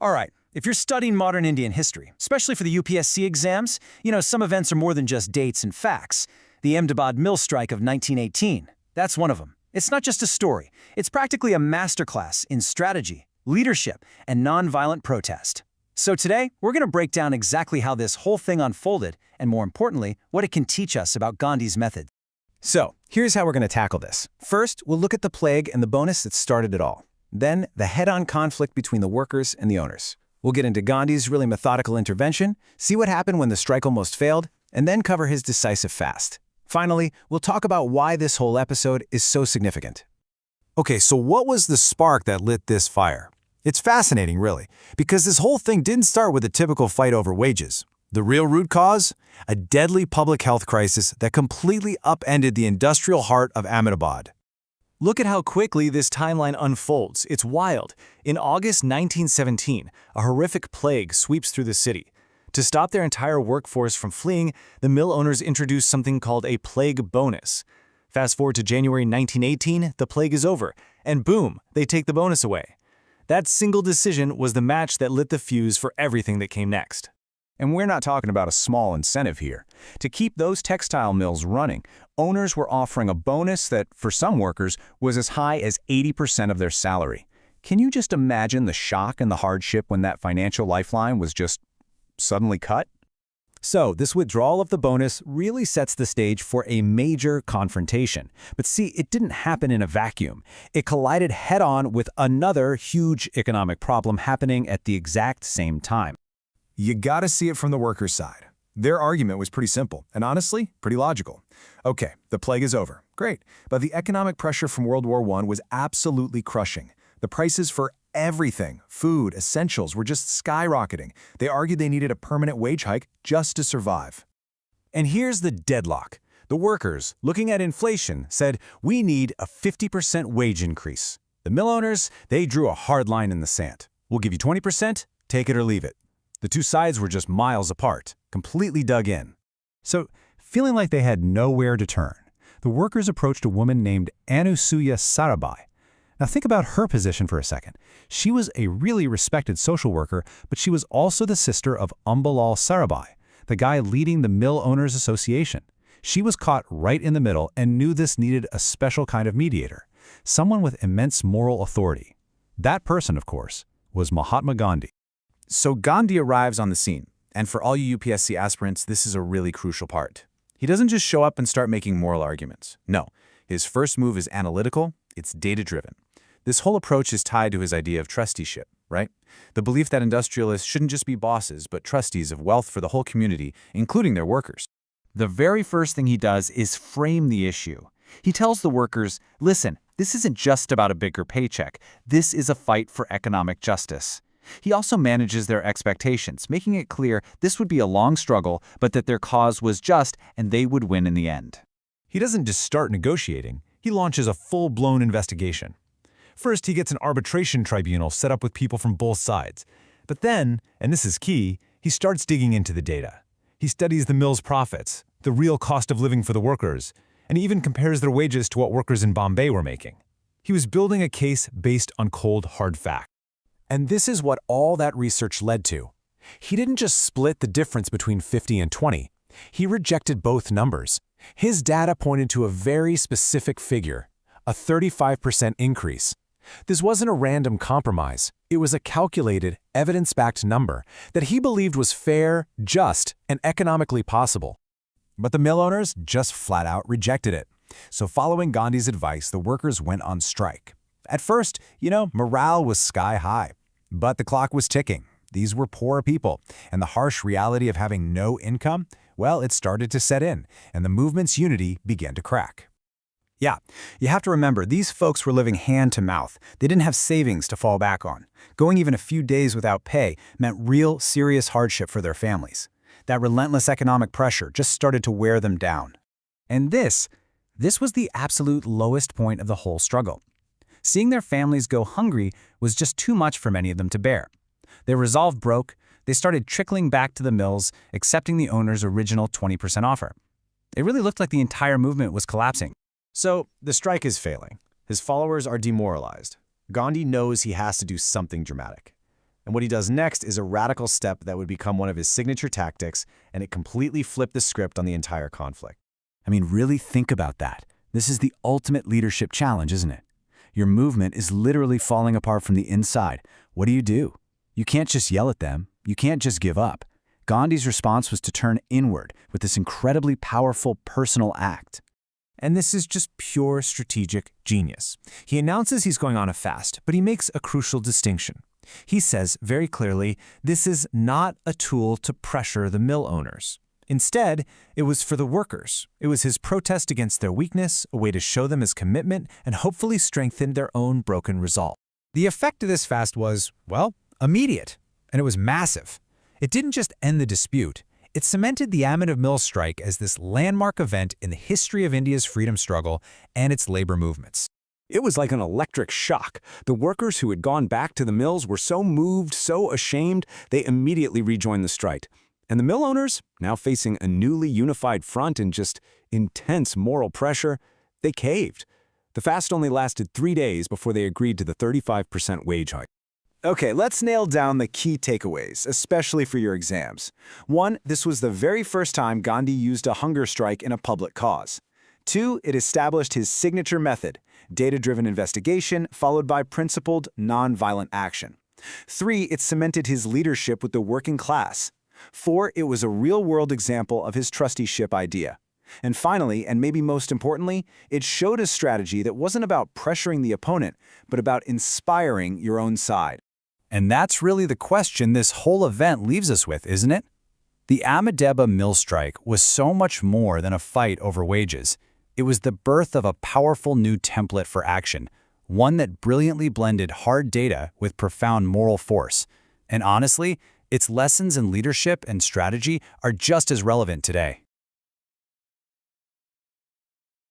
All right, if you're studying modern Indian history, especially for the UPSC exams, some events are more than just dates and facts. The Ahmedabad Mill Strike of 1918, that's one of them. It's not just a story. It's practically a masterclass in strategy, leadership, and nonviolent protest. So today, we're going to break down exactly how this whole thing unfolded, and more importantly, what it can teach us about Gandhi's methods. So, here's how we're going to tackle this. First, we'll look at the plague and the bonus that started it all. Then, the head-on conflict between the workers and the owners. We'll get into Gandhi's really methodical intervention, see what happened when the strike almost failed, and then cover his decisive fast. Finally, we'll talk about why this whole episode is so significant. Okay, so what was the spark that lit this fire? It's fascinating, really, because this whole thing didn't start with a typical fight over wages. The real root cause? A deadly public health crisis that completely upended the industrial heart of Ahmedabad. Look at how quickly this timeline unfolds. It's wild. In August 1917, a horrific plague sweeps through the city. To stop their entire workforce from fleeing, the mill owners introduced something called a plague bonus. Fast forward to January 1918, the plague is over, and boom, they take the bonus away. That single decision was the match that lit the fuse for everything that came next. And we're not talking about a small incentive here. To keep those textile mills running, owners were offering a bonus that, for some workers, was as high as 80% of their salary. Can you just imagine the shock and the hardship when that financial lifeline was just suddenly cut? So, this withdrawal of the bonus really sets the stage for a major confrontation. But see, it didn't happen in a vacuum. It collided head-on with another huge economic problem happening at the exact same time. You gotta see it from the workers' side. Their argument was pretty simple, and honestly, pretty logical. Okay, the plague is over. Great. But the economic pressure from World War I was absolutely crushing. The prices for everything, food, essentials, were just skyrocketing. They argued they needed a permanent wage hike just to survive. And here's the deadlock. The workers, looking at inflation, said, we need a 50% wage increase. The mill owners, they drew a hard line in the sand. We'll give you 20%, take it or leave it. The two sides were just miles apart, completely dug in. So, feeling like they had nowhere to turn, the workers approached a woman named Anusuya Sarabhai. Now think about her position for a second. She was a really respected social worker, but she was also the sister of Ambalal Sarabhai, the guy leading the Mill Owners Association. She was caught right in the middle and knew this needed a special kind of mediator, someone with immense moral authority. That person, of course, was Mahatma Gandhi. So Gandhi arrives on the scene, and for all you UPSC aspirants, this is a really crucial part. He doesn't just show up and start making moral arguments. No, his first move is analytical, it's data-driven. This whole approach is tied to his idea of trusteeship, right? The belief that industrialists shouldn't just be bosses, but trustees of wealth for the whole community, including their workers. The very first thing he does is frame the issue. He tells the workers, listen, this isn't just about a bigger paycheck. This is a fight for economic justice. He also manages their expectations, making it clear this would be a long struggle, but that their cause was just and they would win in the end. He doesn't just start negotiating, he launches a full-blown investigation. First, he gets an arbitration tribunal set up with people from both sides. But then, and this is key, he starts digging into the data. He studies the mill's profits, the real cost of living for the workers, and he even compares their wages to what workers in Bombay were making. He was building a case based on cold, hard facts. And this is what all that research led to. He didn't just split the difference between 50 and 20. He rejected both numbers. His data pointed to a very specific figure, a 35% increase. This wasn't a random compromise. It was a calculated, evidence-backed number that he believed was fair, just, and economically possible. But the mill owners just flat out rejected it. So following Gandhi's advice, the workers went on strike. At first, morale was sky high. But the clock was ticking. These were poor people, and the harsh reality of having no income, well, it started to set in, and the movement's unity began to crack. Yeah, you have to remember, these folks were living hand to mouth. They didn't have savings to fall back on. Going even a few days without pay meant real, serious hardship for their families. That relentless economic pressure just started to wear them down. And this was the absolute lowest point of the whole struggle. Seeing their families go hungry was just too much for many of them to bear. Their resolve broke. They started trickling back to the mills, accepting the owner's original 20% offer. It really looked like the entire movement was collapsing. So the strike is failing. His followers are demoralized. Gandhi knows he has to do something dramatic. And what he does next is a radical step that would become one of his signature tactics, and it completely flipped the script on the entire conflict. I mean, really think about that. This is the ultimate leadership challenge, isn't it? Your movement is literally falling apart from the inside. What do? You can't just yell at them. You can't just give up. Gandhi's response was to turn inward with this incredibly powerful personal act. And this is just pure strategic genius. He announces he's going on a fast, but he makes a crucial distinction. He says very clearly, this is not a tool to pressure the mill owners. Instead, it was for the workers. It was his protest against their weakness, a way to show them his commitment and hopefully strengthen their own broken resolve. The effect of this fast was, well, immediate, and it was massive. It didn't just end the dispute. It cemented the Ahmedabad Mill Strike as this landmark event in the history of India's freedom struggle and its labor movements. It was like an electric shock. The workers who had gone back to the mills were so moved, so ashamed, they immediately rejoined the strike. And the mill owners, now facing a newly unified front and just intense moral pressure, they caved. The fast only lasted 3 days before they agreed to the 35% wage hike. Okay, let's nail down the key takeaways, especially for your exams. 1, this was the very first time Gandhi used a hunger strike in a public cause. 2, it established his signature method, data-driven investigation followed by principled, non-violent action. 3, it cemented his leadership with the working class. 4, it was a real-world example of his trusteeship idea. And finally, and maybe most importantly, it showed a strategy that wasn't about pressuring the opponent, but about inspiring your own side. And that's really the question this whole event leaves us with, isn't it? The Ahmedabad Mill Strike was so much more than a fight over wages. It was the birth of a powerful new template for action, one that brilliantly blended hard data with profound moral force. And honestly, its lessons in leadership and strategy are just as relevant today.